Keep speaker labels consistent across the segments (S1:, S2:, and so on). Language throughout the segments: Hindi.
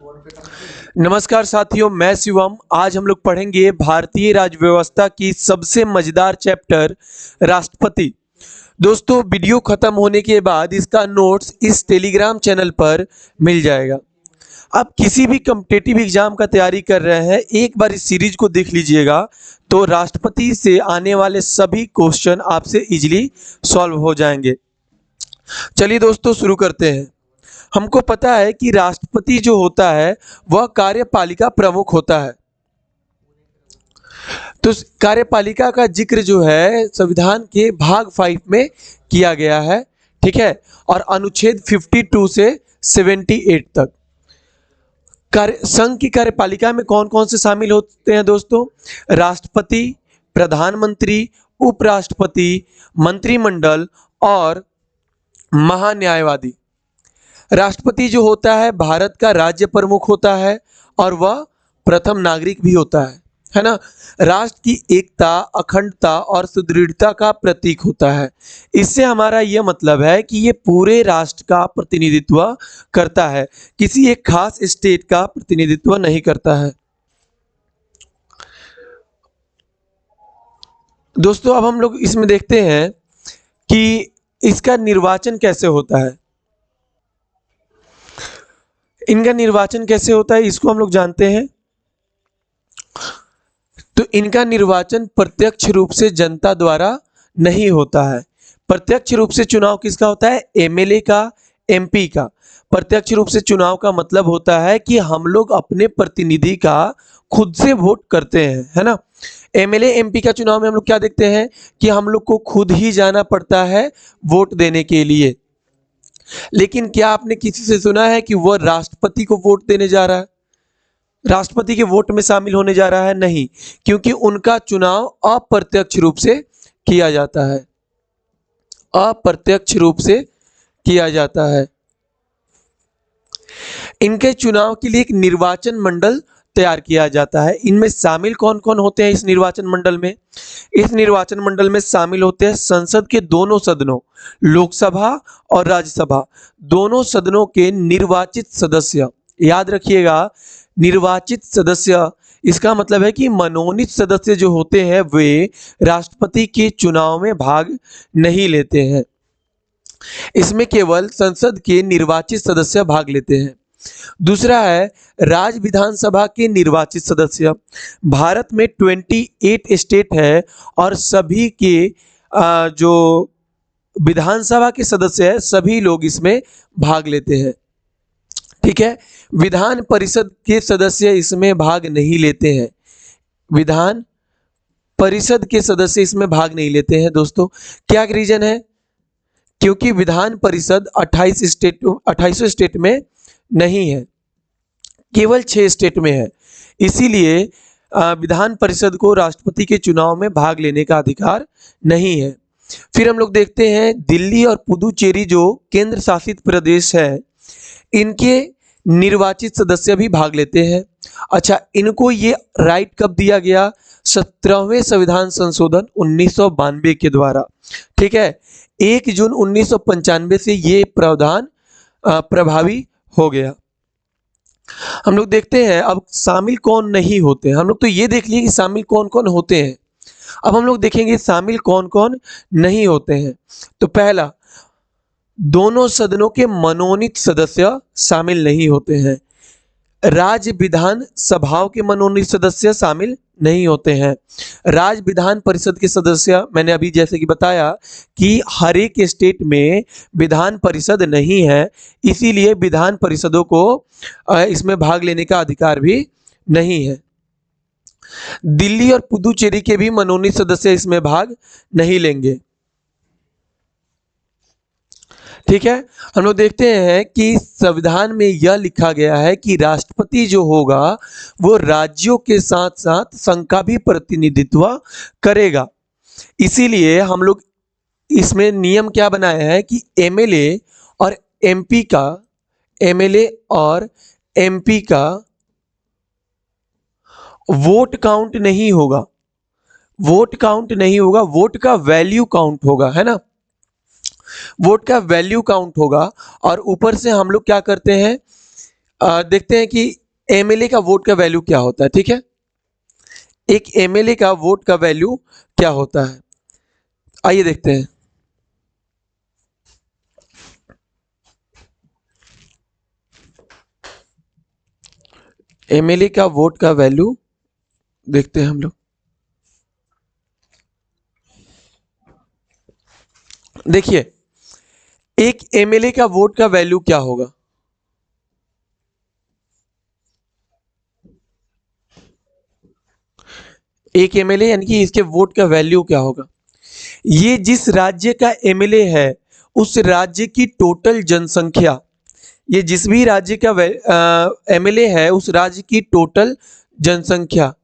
S1: नमस्कार साथियों, मैं शिवम। आज हम लोग पढ़ेंगे भारतीय राज्य व्यवस्था की सबसे मजेदार चैप्टर राष्ट्रपति। दोस्तों, वीडियो खत्म होने के बाद इसका नोट्स इस टेलीग्राम चैनल पर मिल जाएगा। आप किसी भी कॉम्पिटिटिव एग्जाम का तैयारी कर रहे हैं, एक बार इस सीरीज को देख लीजिएगा तो राष्ट्रपति से आने वाले सभी क्वेश्चन आपसे इजीली सॉल्व हो जाएंगे। चलिए दोस्तों, शुरू करते हैं। हमको पता है कि राष्ट्रपति जो होता है वह कार्यपालिका प्रमुख होता है। तो कार्यपालिका का जिक्र जो है संविधान के भाग 5 में किया गया है, ठीक है, और अनुच्छेद 52 से 78 तक। संघ की कार्यपालिका में कौन कौन से शामिल होते हैं दोस्तों? राष्ट्रपति, प्रधानमंत्री, उपराष्ट्रपति, मंत्रिमंडल और महान्यायवादी। राष्ट्रपति जो होता है भारत का राज्य प्रमुख होता है और वह प्रथम नागरिक भी होता है ना। राष्ट्र की एकता, अखंडता और सुदृढ़ता का प्रतीक होता है। इससे हमारा यह मतलब है कि ये पूरे राष्ट्र का प्रतिनिधित्व करता है, किसी एक खास स्टेट का प्रतिनिधित्व नहीं करता है। दोस्तों, अब हम लोग इसमें देखते हैं कि इसका निर्वाचन कैसे होता है। इनका निर्वाचन कैसे होता है इसको हम लोग जानते हैं। तो इनका निर्वाचन प्रत्यक्ष रूप से जनता द्वारा नहीं होता है। प्रत्यक्ष रूप से चुनाव किसका होता है? एमएलए का, एमपी का। प्रत्यक्ष रूप से चुनाव का मतलब होता है कि हम लोग अपने प्रतिनिधि का खुद से वोट करते हैं, है ना। एमएलए, एमपी का चुनाव में हम लोग क्या देखते हैं कि हम लोग को खुद ही जाना पड़ता है वोट देने के लिए। लेकिन क्या आपने किसी से सुना है कि वह राष्ट्रपति को वोट देने जा रहा है, राष्ट्रपति के वोट में शामिल होने जा रहा है? नहीं, क्योंकि उनका चुनाव अप्रत्यक्ष रूप से किया जाता है, अप्रत्यक्ष रूप से किया जाता है। इनके चुनाव के लिए एक निर्वाचन मंडल तैयार किया जाता है। इनमें शामिल कौन कौन होते हैं इस निर्वाचन मंडल में? इस निर्वाचन मंडल में शामिल होते हैं संसद के दोनों सदनों, लोकसभा और राज्यसभा, दोनों सदनों के निर्वाचित सदस्य। याद रखिएगा, निर्वाचित सदस्य, इसका मतलब है कि मनोनीत सदस्य जो होते हैं वे राष्ट्रपति के चुनाव में भाग नहीं लेते हैं। इसमें केवल संसद के निर्वाचित सदस्य भाग लेते हैं। दूसरा है राज्य विधानसभा के निर्वाचित सदस्य। भारत में 28 स्टेट है और सभी के जो विधानसभा के सदस्य हैं सभी लोग इसमें भाग लेते हैं, ठीक है। विधान परिषद के सदस्य इसमें भाग नहीं लेते हैं, विधान परिषद के सदस्य इसमें भाग नहीं लेते हैं दोस्तों। क्या रीजन है? क्योंकि विधान परिषद 28 स्टेट में नहीं है, केवल 6 स्टेट में है। इसीलिए विधान परिषद को राष्ट्रपति के चुनाव में भाग लेने का अधिकार नहीं है। फिर हम लोग देखते हैं दिल्ली और पुदुचेरी जो केंद्र शासित प्रदेश है, इनके निर्वाचित सदस्य भी भाग लेते हैं। अच्छा, इनको ये राइट कब दिया गया? 17वें संविधान संशोधन 1992 के द्वारा, ठीक है। 1 जून 1995 से ये प्रावधान प्रभावी हो गया। हम लोग देखते हैं अब शामिल कौन नहीं होते हैं। हम लोग तो ये देख लिए कि शामिल कौन कौन होते हैं, अब हम लोग देखेंगे शामिल कौन कौन नहीं होते हैं। तो पहला, दोनों सदनों के मनोनीत सदस्य शामिल नहीं होते हैं। राज्य विधान सभाओं के मनोनीत सदस्य शामिल नहीं होते हैं। राज्य विधान परिषद के सदस्य, मैंने अभी जैसे कि बताया कि हर एक स्टेट में विधान परिषद नहीं है, इसीलिए विधान परिषदों को इसमें भाग लेने का अधिकार भी नहीं है। दिल्ली और पुदुचेरी के भी मनोनीत सदस्य इसमें भाग नहीं लेंगे, ठीक है। हम लोग देखते हैं कि संविधान में यह लिखा गया है कि राष्ट्रपति जो होगा वो राज्यों के साथ साथ संघ का भी प्रतिनिधित्व करेगा। इसीलिए हम लोग इसमें नियम क्या बनाया है कि एमएलए और एमपी का, एमएलए और एमपी का वोट काउंट नहीं होगा, वोट काउंट नहीं होगा, वोट का वैल्यू काउंट होगा, है ना। वोट का वैल्यू काउंट होगा। और ऊपर से हम लोग क्या करते हैं, देखते हैं कि एमएलए का वोट का वैल्यू क्या होता है। ठीक है, एक एमएलए का वोट का वैल्यू क्या होता है, आइए देखते हैं। एमएलए का वोट का वैल्यू देखते हैं हम लोग। देखिए, एक एमएलए का वोट का वैल्यू क्या होगा। एक एमएलए यानी कि इसके वोट का वैल्यू क्या होगा, ये जिस राज्य का एमएलए है उस राज्य की टोटल जनसंख्या, ये जिस भी राज्य का एमएलए है उस राज्य की टोटल जनसंख्या,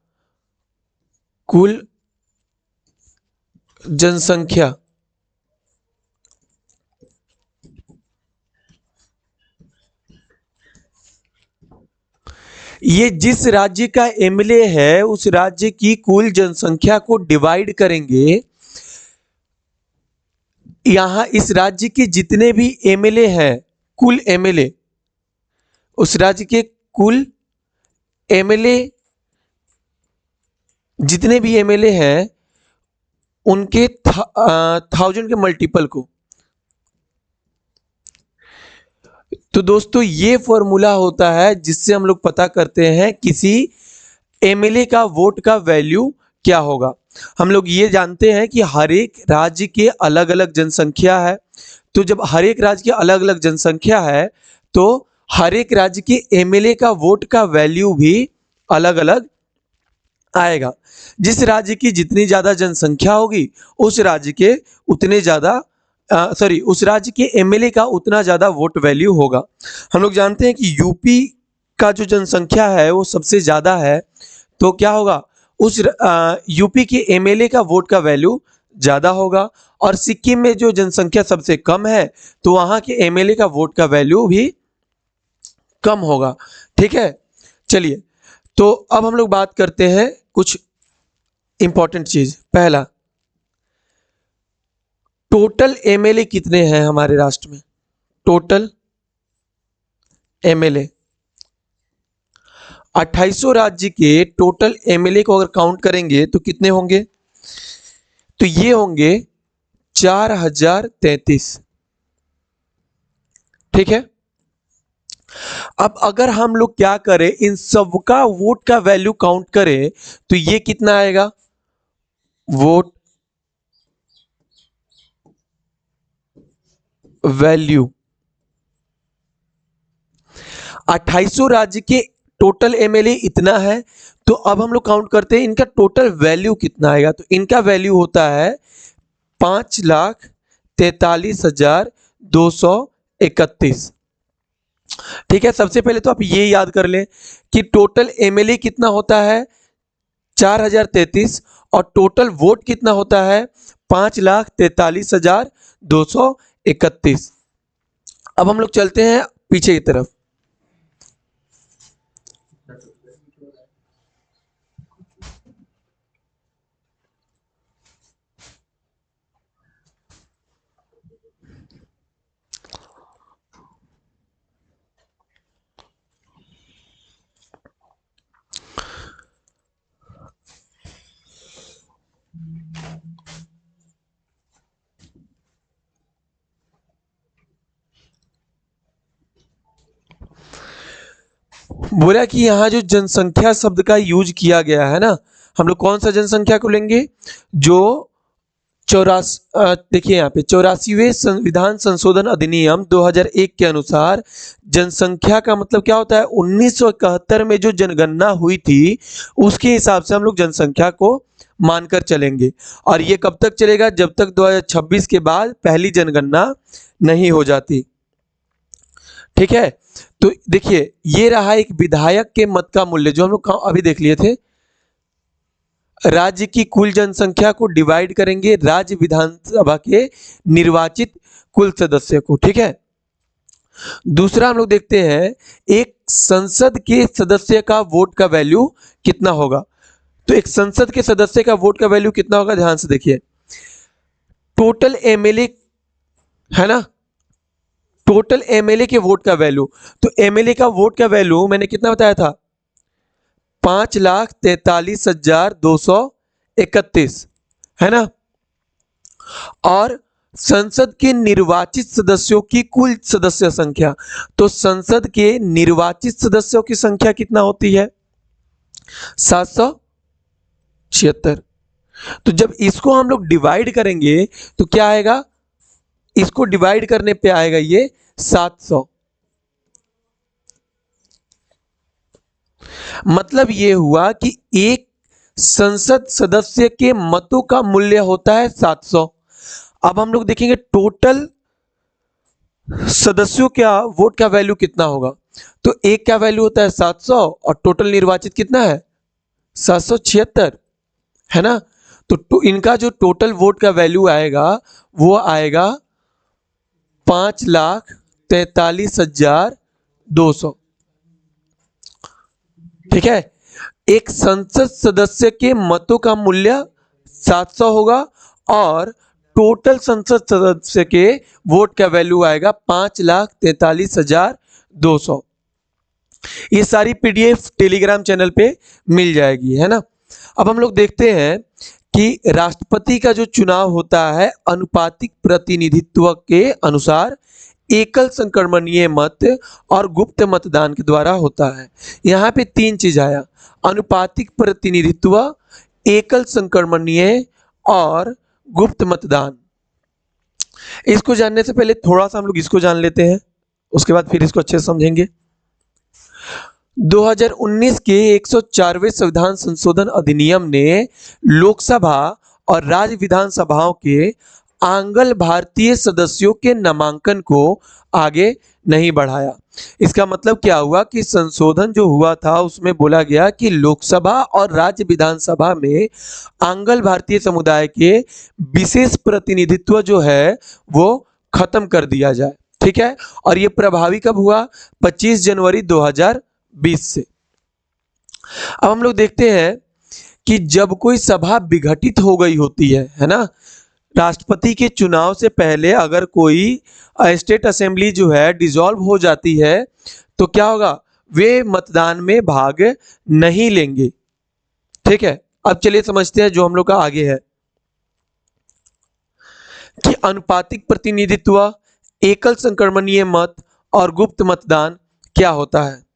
S1: कुल जनसंख्या, ये जिस राज्य का एमएलए है उस राज्य की कुल जनसंख्या को डिवाइड करेंगे। यहां इस राज्य के जितने भी एमएलए हैं, कुल एमएलए, उस राज्य के कुल एमएलए, जितने भी एमएलए हैं उनके 1000 के मल्टीपल को। तो दोस्तों ये फॉर्मूला होता है जिससे हम लोग पता करते हैं किसी एमएलए का वोट का वैल्यू क्या होगा। हम लोग ये जानते हैं कि हर एक राज्य के अलग अलग जनसंख्या है, तो जब हर एक राज्य की अलग अलग जनसंख्या है तो हर एक राज्य के एमएलए का वोट का वैल्यू भी अलग अलग आएगा। जिस राज्य की जितनी ज्यादा जनसंख्या होगी उस राज्य के उतने ज्यादा उस राज्य के एमएलए का उतना ज्यादा वोट वैल्यू होगा। हम लोग जानते हैं कि यूपी का जो जनसंख्या है वो सबसे ज्यादा है, तो क्या होगा, उस यूपी के एमएलए का वोट का वैल्यू ज्यादा होगा। और सिक्किम में जो जनसंख्या सबसे कम है तो वहां के एमएलए का वोट का वैल्यू भी कम होगा। ठीक है, चलिए, तो अब हम लोग बात करते हैं कुछ इंपॉर्टेंट चीज। पहला, टोटल एमएलए कितने हैं हमारे राष्ट्र में, टोटल एमएलए 2800 राज्य के टोटल एमएलए को अगर काउंट करेंगे तो कितने होंगे, तो ये होंगे 4033। ठीक है, अब अगर हम लोग क्या करें, इन सबका वोट का वैल्यू काउंट करें तो ये कितना आएगा, वोट वैल्यू 2800 राज्य के टोटल एमएलए इतना है, तो अब हम लोग काउंट करते हैं इनका टोटल वैल्यू कितना आएगा। तो इनका वैल्यू होता है 5,43,231। ठीक है, सबसे पहले तो आप ये याद कर लें कि टोटल एमएलए कितना होता है 4033 और टोटल वोट कितना होता है 5,43,231। अब हम लोग चलते हैं पीछे की तरफ। बोला कि यहाँ जो जनसंख्या शब्द का यूज किया गया है ना, हम लोग कौन सा जनसंख्या को लेंगे, जो देखिए यहाँ पे 84वें संविधान संशोधन अधिनियम 2001 के अनुसार जनसंख्या का मतलब क्या होता है, 1971 में जो जनगणना हुई थी उसके हिसाब से हम लोग जनसंख्या को मानकर चलेंगे। और ये कब तक चलेगा, जब तक 2026 के बाद पहली जनगणना नहीं हो जाती। ठीक है, तो देखिए ये रहा एक विधायक के मत का मूल्य जो हम लोग अभी देख लिए थे। राज्य की कुल जनसंख्या को डिवाइड करेंगे राज्य विधानसभा के निर्वाचित कुल सदस्य को। ठीक है, दूसरा हम लोग देखते हैं एक संसद के सदस्य का वोट का वैल्यू कितना होगा। तो एक संसद के सदस्य का वोट का वैल्यू कितना होगा, ध्यान से देखिए, टोटल एमएलए है ना, टोटल एमएलए के वोट का वैल्यू, तो एमएलए का वोट का वैल्यू मैंने कितना बताया था, 5,43,231, है ना। और संसद के निर्वाचित सदस्यों की कुल सदस्य संख्या, तो संसद के निर्वाचित सदस्यों की संख्या कितना होती है, 776। तो जब इसको हम लोग डिवाइड करेंगे तो क्या आएगा, इसको डिवाइड करने पे आएगा ये 700। मतलब ये हुआ कि एक संसद सदस्य के मतों का मूल्य होता है 700। अब हम लोग देखेंगे टोटल सदस्यों का वोट का वैल्यू कितना होगा, तो एक का वैल्यू होता है 700 और टोटल निर्वाचित कितना है 776, है ना। तो इनका जो टोटल वोट का वैल्यू आएगा वो आएगा 5,43,200। ठीक है, एक संसद सदस्य के मतों का मूल्य 700 होगा और टोटल संसद सदस्य के वोट का वैल्यू आएगा 5,43,200। ये सारी पीडीएफ टेलीग्राम चैनल पे मिल जाएगी, है ना। अब हम लोग देखते हैं कि राष्ट्रपति का जो चुनाव होता है अनुपातिक प्रतिनिधित्व के अनुसार एकल संक्रमणीय मत और गुप्त मतदान के द्वारा होता है। यहाँ पे तीन चीज आया, अनुपातिक प्रतिनिधित्व, एकल संक्रमणीय और गुप्त मतदान। इसको जानने से पहले थोड़ा सा हम लोग इसको जान लेते हैं, उसके बाद फिर इसको अच्छे से समझेंगे। 2019 के 104वें संविधान संशोधन अधिनियम ने लोकसभा और राज्य विधानसभाओं के आंगल भारतीय सदस्यों के नामांकन को आगे नहीं बढ़ाया। इसका मतलब क्या हुआ कि संशोधन जो हुआ था उसमें बोला गया कि लोकसभा और राज्य विधानसभा में आंगल भारतीय समुदाय के विशेष प्रतिनिधित्व जो है वो खत्म कर दिया जाए। ठीक है, और ये प्रभावी कब हुआ, 25 जनवरी 2020 से। अब हम लोग देखते हैं कि जब कोई सभा विघटित हो गई होती है ना, राष्ट्रपति के चुनाव से पहले अगर कोई स्टेट असेंबली जो है डिसॉल्व हो जाती है तो क्या होगा, वे मतदान में भाग नहीं लेंगे। ठीक है, अब चलिए समझते हैं जो हम लोग का आगे है कि अनुपातिक प्रतिनिधित्व, एकल संक्रमणीय मत और गुप्त मतदान क्या होता है।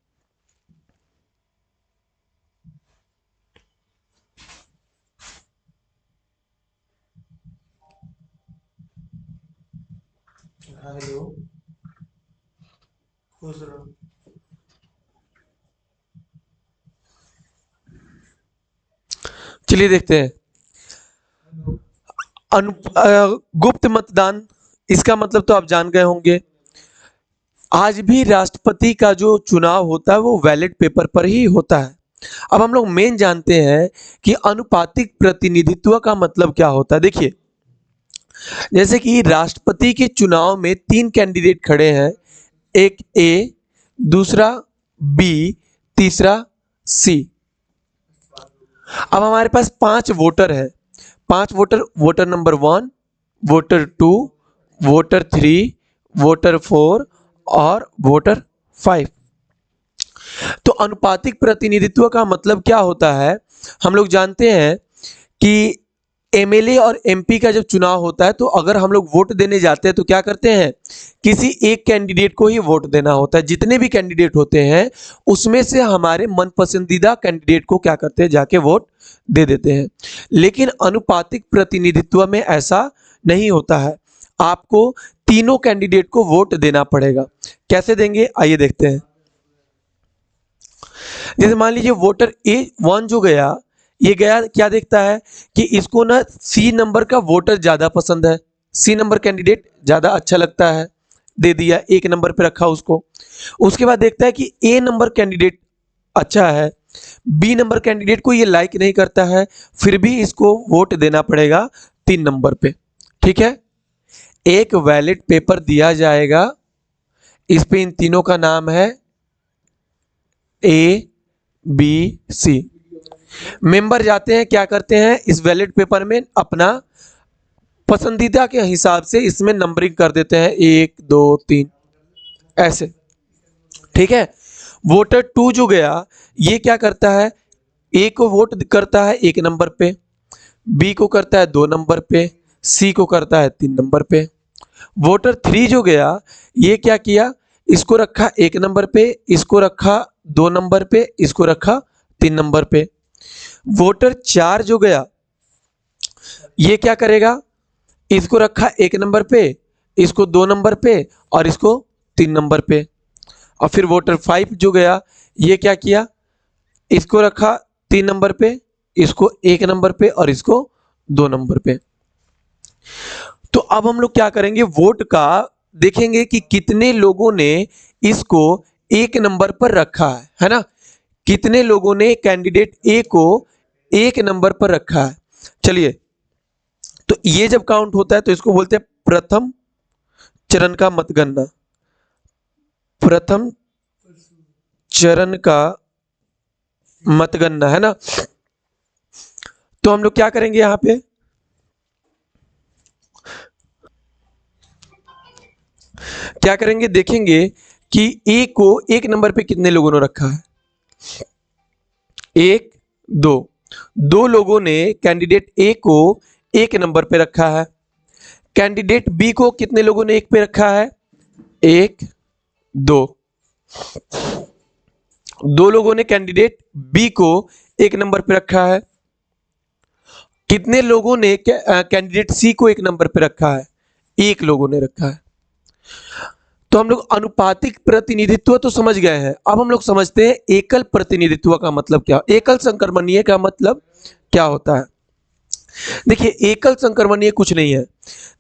S1: हेलो, चलिए देखते हैं गुप्त मतदान, इसका मतलब तो आप जान गए होंगे। आज भी राष्ट्रपति का जो चुनाव होता है वो बैलेट पेपर पर ही होता है। अब हम लोग मेन जानते हैं कि अनुपातिक प्रतिनिधित्व का मतलब क्या होता है। देखिए, जैसे कि राष्ट्रपति के चुनाव में 3 कैंडिडेट खड़े हैं, एक ए, दूसरा बी, तीसरा सी। अब हमारे पास 5 वोटर है, 5 voter, voter number 1, voter 2, voter 3, voter 4 और वोटर 5। तो अनुपातिक प्रतिनिधित्व का मतलब क्या होता है, हम लोग जानते हैं कि एमएलए और एमपी का जब चुनाव होता है तो अगर हम लोग वोट देने जाते हैं तो क्या करते हैं, किसी एक कैंडिडेट को ही वोट देना होता है। जितने भी कैंडिडेट होते हैं उसमें से हमारे मन पसंदीदा कैंडिडेट को क्या करते हैं, जाके वोट दे देते हैं। लेकिन अनुपातिक प्रतिनिधित्व में ऐसा नहीं होता है, आपको तीनों कैंडिडेट को वोट देना पड़ेगा। कैसे देंगे, आइए देखते हैं। जैसे मान लीजिए वोटर A1 जो गया, ये गया क्या देखता है कि इसको ना सी नंबर का वोटर ज्यादा पसंद है, सी नंबर कैंडिडेट ज्यादा अच्छा लगता है, दे दिया, 1 नंबर पे रखा उसको। उसके बाद देखता है कि ए नंबर कैंडिडेट अच्छा है, बी नंबर कैंडिडेट को ये लाइक नहीं करता है, फिर भी इसको वोट देना पड़ेगा 3 नंबर पे। ठीक है, एक बैलेट पेपर दिया जाएगा, इस पे इन तीनों का नाम है ए बी सी। मेंबर जाते हैं, क्या करते हैं, इस बैलेट पेपर में अपना पसंदीदा के हिसाब से इसमें नंबरिंग कर देते हैं 1 2 3। ऐसे, ठीक है। वोटर 2 जो गया, ये क्या करता है, ए को वोट करता है 1 नंबर पे, बी को करता है 2 नंबर पे, सी को करता है 3 नंबर पे। वोटर 3 जो गया, ये क्या किया, इसको रखा 1 नंबर पे, इसको रखा 2 नंबर पे, इसको रखा 3 नंबर पे। वोटर 4 जो गया, ये क्या करेगा, इसको रखा 1 नंबर पे, इसको 2 नंबर पे और इसको 3 नंबर पे। और फिर वोटर 5 जो गया, ये क्या किया, इसको रखा 3 नंबर पे, इसको 1 नंबर पे और इसको 2 नंबर पे। तो अब हम लोग क्या करेंगे, वोट का देखेंगे कि कितने लोगों ने इसको 1 नंबर पर रखा है ना, कितने लोगों ने कैंडिडेट ए को 1 नंबर पर रखा है। चलिए, तो ये जब काउंट होता है तो इसको बोलते हैं प्रथम चरण का मतगणना, प्रथम चरण का मतगणना, है ना। तो हम लोग क्या करेंगे, यहां पे क्या करेंगे, देखेंगे कि ए को 1 नंबर पे कितने लोगों ने रखा है, 1 2, 2 लोगों ने कैंडिडेट ए को 1 नंबर पे रखा है। कैंडिडेट बी को कितने लोगों ने 1 पे रखा है, 1 2, 2 लोगों ने कैंडिडेट बी को 1 नंबर पे रखा है। कितने लोगों ने कैंडिडेट सी को 1 नंबर पे रखा है, 1 लोगों ने रखा है। तो हम लोग अनुपातिक प्रतिनिधित्व तो समझ गए हैं, अब हम लोग समझते हैं एकल प्रतिनिधित्व का मतलब क्या, एकल संक्रमणीय का मतलब क्या होता है। देखिए, एकल संक्रमणीय कुछ नहीं है,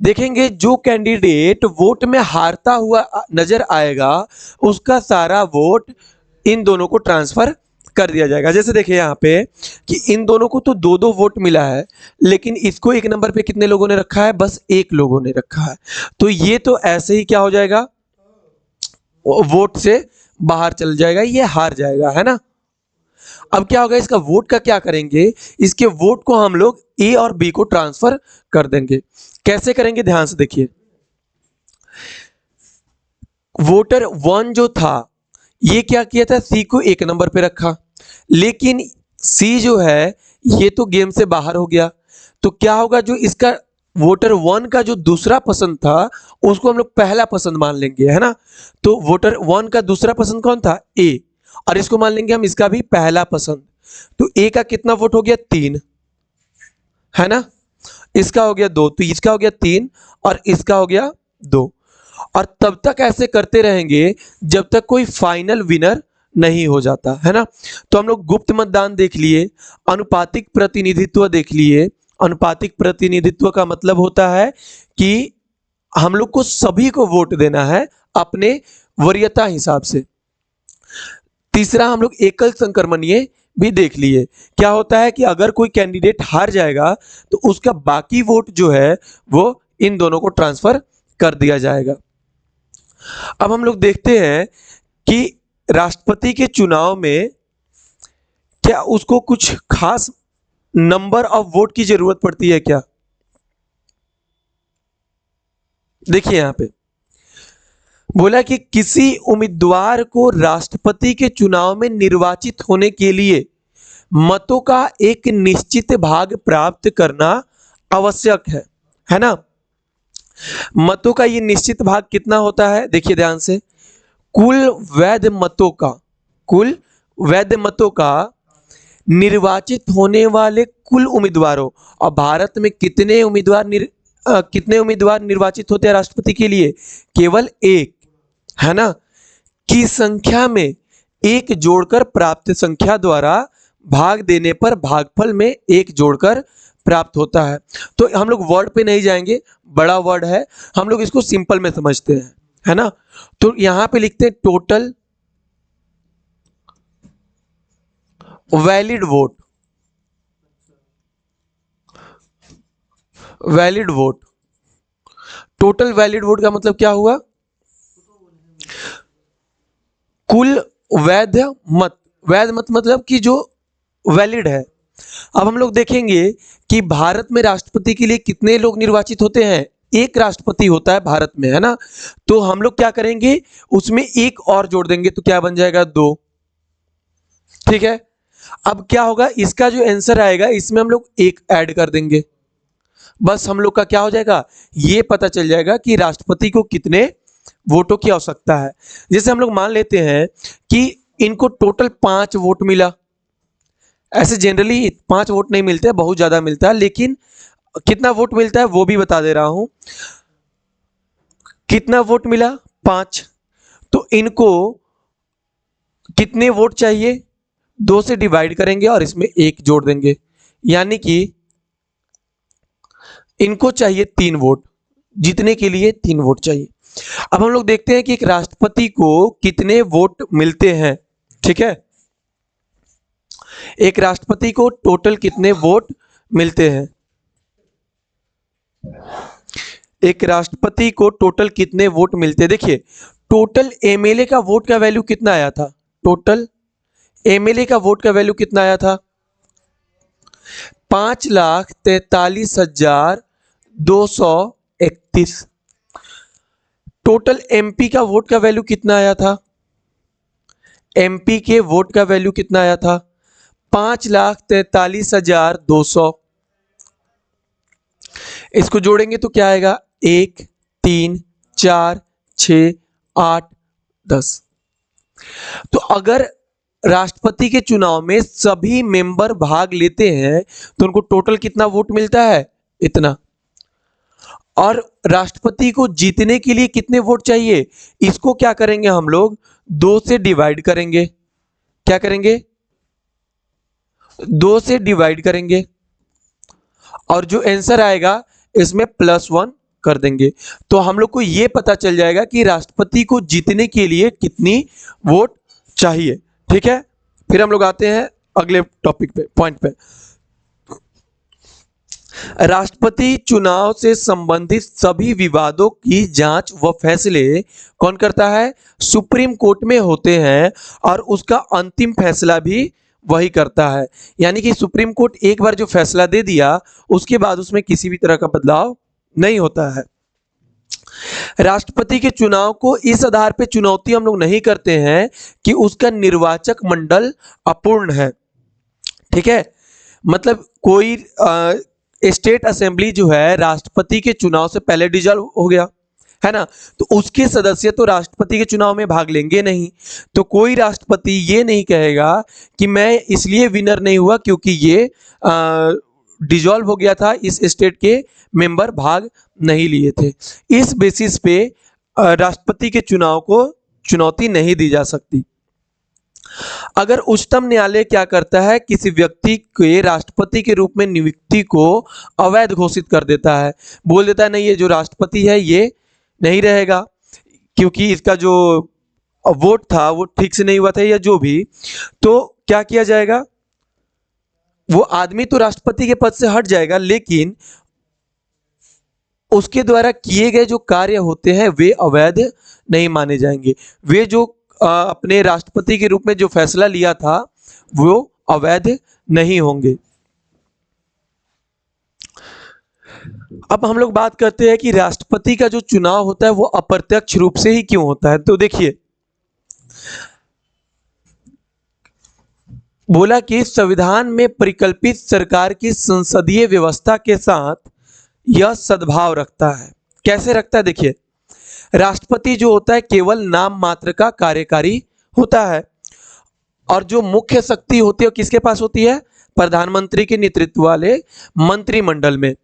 S1: देखेंगे जो कैंडिडेट वोट में हारता हुआ नजर आएगा, उसका सारा वोट इन दोनों को ट्रांसफर कर दिया जाएगा। जैसे देखिए यहाँ पे कि इन दोनों को तो 2-2 वोट मिला है, लेकिन इसको 1 नंबर पे कितने लोगों ने रखा है, बस 1 लोगों ने रखा है। तो ये तो ऐसे ही क्या हो जाएगा, वोट से बाहर चल जाएगा, ये हार जाएगा, है ना। अब क्या होगा, इसका वोट का क्या करेंगे, इसके वोट को हम लोग ए और बी को ट्रांसफर कर देंगे। कैसे करेंगे, ध्यान से देखिए। वोटर 1 जो था, ये क्या किया था, सी को 1 नंबर पे रखा, लेकिन सी जो है ये तो गेम से बाहर हो गया। तो क्या होगा, जो इसका वोटर 1 का जो दूसरा पसंद था, उसको हम लोग पहला पसंद मान लेंगे, है ना। तो वोटर 1 का दूसरा पसंद कौन था, ए, और इसको मान लेंगे हम इसका भी पहला पसंद। तो ए का कितना वोट हो गया, 3, है ना। इसका हो गया 2, तो इसका हो गया 3 और इसका हो गया 2। और तब तक ऐसे करते रहेंगे जब तक कोई फाइनल विनर नहीं हो जाता, है ना। तो हम लोग गुप्त मतदान देख लिए, अनुपातिक प्रतिनिधित्व देख लिए। अनुपातिक प्रतिनिधित्व का मतलब होता है कि हम लोग को सभी को वोट देना है अपने वरीयता हिसाब से। तीसरा हम लोग एकल संक्रमणीय भी देख लिए, क्या होता है कि अगर कोई कैंडिडेट हार जाएगा तो उसका बाकी वोट जो है वो इन दोनों को ट्रांसफर कर दिया जाएगा। अब हम लोग देखते हैं कि राष्ट्रपति के चुनाव में क्या उसको कुछ खास नंबर ऑफ वोट की जरूरत पड़ती है क्या। देखिए यहां पे बोला कि किसी उम्मीदवार को राष्ट्रपति के चुनाव में निर्वाचित होने के लिए मतों का एक निश्चित भाग प्राप्त करना आवश्यक है ना। मतों का ये निश्चित भाग कितना होता है, देखिए ध्यान से, कुल वैध मतों का, कुल वैध मतों का निर्वाचित होने वाले कुल उम्मीदवारों, और भारत में कितने उम्मीदवार निर्वाचित होते हैं राष्ट्रपति के लिए, केवल 1, है ना, की संख्या में 1 जोड़कर प्राप्त संख्या द्वारा भाग देने पर भागफल में 1 जोड़कर प्राप्त होता है। तो हम लोग वर्ड पे नहीं जाएंगे, बड़ा वर्ड है, हम लोग इसको सिंपल में समझते हैं, है ना। तो यहां पे लिखते हैं total valid vote, valid vote, total valid vote का मतलब क्या हुआ, कुल वैध मत, वैध मत मतलब कि जो वैलिड है। अब हम लोग देखेंगे कि भारत में राष्ट्रपति के लिए कितने लोग निर्वाचित होते हैं, एक राष्ट्रपति होता है भारत में, है ना। तो हम लोग क्या करेंगे, उसमें एक और जोड़ देंगे, तो क्या बन जाएगा, 2। ठीक है। अब क्या होगा, इसका जो आंसर आएगा इसमें हम लोग एक ऐड कर देंगे, बस हम लोग का क्या हो जाएगा, ये पता चल जाएगा कि राष्ट्रपति को कितने वोटों की आवश्यकता है। जैसे हम लोग मान लेते हैं कि इनको टोटल 5 वोट मिला। ऐसे जनरली 5 वोट नहीं मिलते, बहुत ज्यादा मिलता है, लेकिन कितना वोट मिलता है वो भी बता दे रहा हूं। कितना वोट मिला, 5। तो इनको कितने वोट चाहिए, 2 से डिवाइड करेंगे और इसमें 1 जोड़ देंगे, यानी कि इनको चाहिए 3 वोट, जीतने के लिए 3 वोट चाहिए। अब हम लोग देखते हैं कि एक राष्ट्रपति को कितने वोट मिलते हैं। ठीक है, एक राष्ट्रपति को टोटल कितने वोट मिलते हैं, एक राष्ट्रपति को टोटल कितने वोट मिलते हैं। देखिए, टोटल एमएलए का वोट का वैल्यू कितना आया था, टोटल एमएलए का वोट का वैल्यू कितना आया था, 5,43,231। टोटल एमपी का वोट का वैल्यू कितना आया था, एमपी के वोट का वैल्यू कितना आया था, 5,43,200। इसको जोड़ेंगे तो क्या आएगा, 1, 3, 4, 6, 8, 10। तो अगर राष्ट्रपति के चुनाव में सभी मेंबर भाग लेते हैं तो उनको टोटल कितना वोट मिलता है, इतना। और राष्ट्रपति को जीतने के लिए कितने वोट चाहिए, इसको क्या करेंगे हम लोग, 2 से डिवाइड करेंगे। क्या करेंगे, 2 से डिवाइड करेंगे और जो आंसर आएगा इसमें +1 कर देंगे। तो हम लोग को यह पता चल जाएगा कि राष्ट्रपति को जीतने के लिए कितनी वोट चाहिए। ठीक है, फिर हम लोग आते हैं अगले टॉपिक पे, पॉइंट पे। राष्ट्रपति चुनाव से संबंधित सभी विवादों की जांच व फैसले कौन करता है, सुप्रीम कोर्ट में होते हैं और उसका अंतिम फैसला भी वही करता है। यानी कि सुप्रीम कोर्ट एक बार जो फैसला दे दिया उसके बाद उसमें किसी भी तरह का बदलाव नहीं होता है। राष्ट्रपति के चुनाव को इस आधार पे चुनौती हम लोग नहीं करते हैं कि उसका निर्वाचक मंडल अपूर्ण है। ठीक है, मतलब कोई स्टेट असेंबली जो है राष्ट्रपति के चुनाव से पहले डिसॉल्व हो गया है ना, तो उसके सदस्य तो राष्ट्रपति के चुनाव में भाग लेंगे नहीं। तो कोई राष्ट्रपति ये नहीं कहेगा कि मैं इसलिए विनर नहीं हुआ क्योंकि ये डिसॉल्व हो गया था, इस स्टेट के मेंबर भाग नहीं लिए थे। इस बेसिस पे राष्ट्रपति के चुनाव को चुनौती नहीं दी जा सकती। अगर उच्चतम न्यायालय क्या करता है, किसी व्यक्ति के राष्ट्रपति के रूप में नियुक्ति को अवैध घोषित कर देता है, बोल देता है नहीं ये जो राष्ट्रपति है ये नहीं रहेगा क्योंकि इसका जो वोट था वो ठीक से नहीं हुआ था या जो भी। तो क्या किया जाएगा, वो आदमी तो राष्ट्रपति के पद से हट जाएगा लेकिन उसके द्वारा किए गए जो कार्य होते हैं वे अवैध नहीं माने जाएंगे। वे जो अपने राष्ट्रपति के रूप में जो फैसला लिया था वो अवैध नहीं होंगे। अब हम लोग बात करते हैं कि राष्ट्रपति का जो चुनाव होता है वो अप्रत्यक्ष रूप से ही क्यों होता है। तो देखिए, बोला कि संविधान में परिकल्पित सरकार की संसदीय व्यवस्था के साथ यह सद्भाव रखता है। कैसे रखता है, देखिए, राष्ट्रपति जो होता है केवल नाम मात्र का कार्यकारी होता है और जो मुख्य शक्ति होती है किसके पास होती है, प्रधानमंत्री के नेतृत्व वाले मंत्रिमंडल में।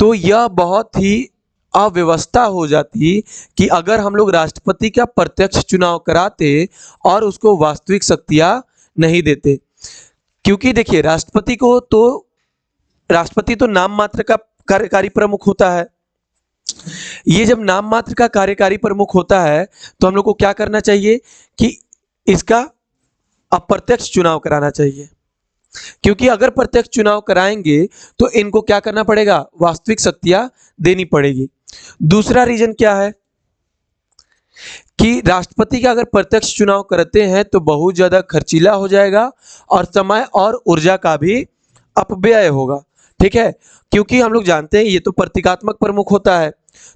S1: तो यह बहुत ही अव्यवस्था हो जाती कि अगर हम लोग राष्ट्रपति का प्रत्यक्ष चुनाव कराते और उसको वास्तविक शक्तियां नहीं देते। क्योंकि देखिए, राष्ट्रपति तो नाम मात्र का कार्यकारी प्रमुख होता है। ये जब नाम मात्र का कार्यकारी प्रमुख होता है तो हम लोग को क्या करना चाहिए कि इसका अप्रत्यक्ष चुनाव कराना चाहिए, क्योंकि अगर प्रत्यक्ष चुनाव कराएंगे तो इनको क्या करना पड़ेगा, वास्तविक शक्तियां देनी पड़ेगी। दूसरा रीजन क्या है कि राष्ट्रपति का अगर प्रत्यक्ष चुनाव करते हैं तो बहुत ज्यादा खर्चीला हो जाएगा और समय और ऊर्जा का भी अपव्यय होगा। ठीक है, क्योंकि हम लोग जानते हैं ये तो प्रतीकात्मक प्रमुख होता है,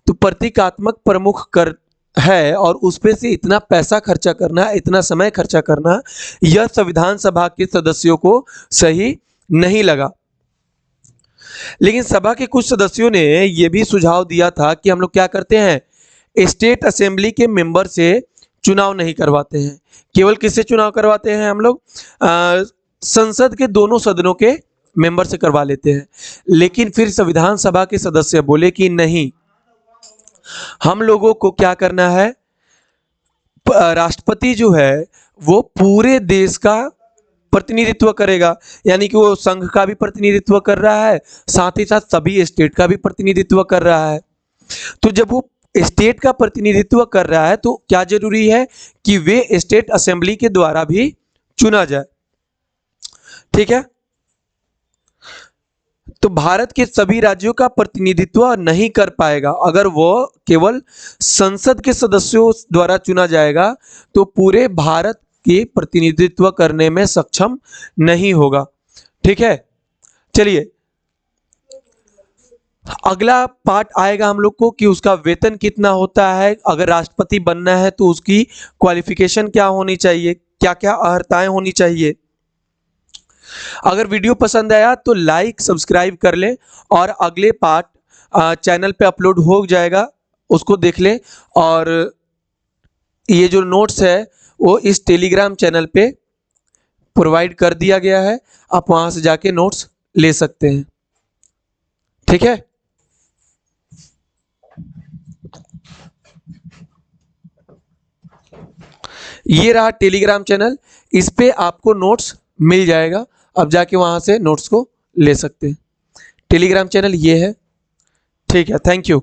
S1: तो प्रतीकात्मक प्रमुख कर है और उस पे से इतना पैसा खर्चा करना, इतना समय खर्चा करना, यह संविधान सभा के सदस्यों को सही नहीं लगा। लेकिन सभा के कुछ सदस्यों ने यह भी सुझाव दिया था कि हम लोग क्या करते हैं, स्टेट असेंबली के मेंबर से चुनाव नहीं करवाते हैं, केवल किससे चुनाव करवाते हैं हम लोग, संसद के दोनों सदनों के मेंबर से करवा लेते हैं। लेकिन फिर संविधान सभा के सदस्य बोले कि नहीं, हम लोगों को क्या करना है, राष्ट्रपति जो है वो पूरे देश का प्रतिनिधित्व करेगा, यानी कि वो संघ का भी प्रतिनिधित्व कर रहा है, साथ ही साथ सभी स्टेट का भी प्रतिनिधित्व कर रहा है। तो जब वो स्टेट का प्रतिनिधित्व कर रहा है तो क्या जरूरी है कि वे स्टेट असेंबली के द्वारा भी चुना जाए। ठीक है, तो भारत के सभी राज्यों का प्रतिनिधित्व नहीं कर पाएगा अगर वो केवल संसद के सदस्यों द्वारा चुना जाएगा, तो पूरे भारत के प्रतिनिधित्व करने में सक्षम नहीं होगा। ठीक है, चलिए अगला पार्ट आएगा हम लोग को कि उसका वेतन कितना होता है, अगर राष्ट्रपति बनना है तो उसकी क्वालिफिकेशन क्या होनी चाहिए, क्या क्या अर्हताएं होनी चाहिए। अगर वीडियो पसंद आया तो लाइक सब्सक्राइब कर लें और अगले पार्ट चैनल पे अपलोड हो जाएगा, उसको देख लें। और ये जो नोट्स है वो इस टेलीग्राम चैनल पे प्रोवाइड कर दिया गया है, आप वहां से जाके नोट्स ले सकते हैं। ठीक है, ये रहा टेलीग्राम चैनल, इस पे आपको नोट्स मिल जाएगा, अब जाके वहां से नोट्स को ले सकते हैं। टेलीग्राम चैनल ये है। ठीक है, थैंक यू।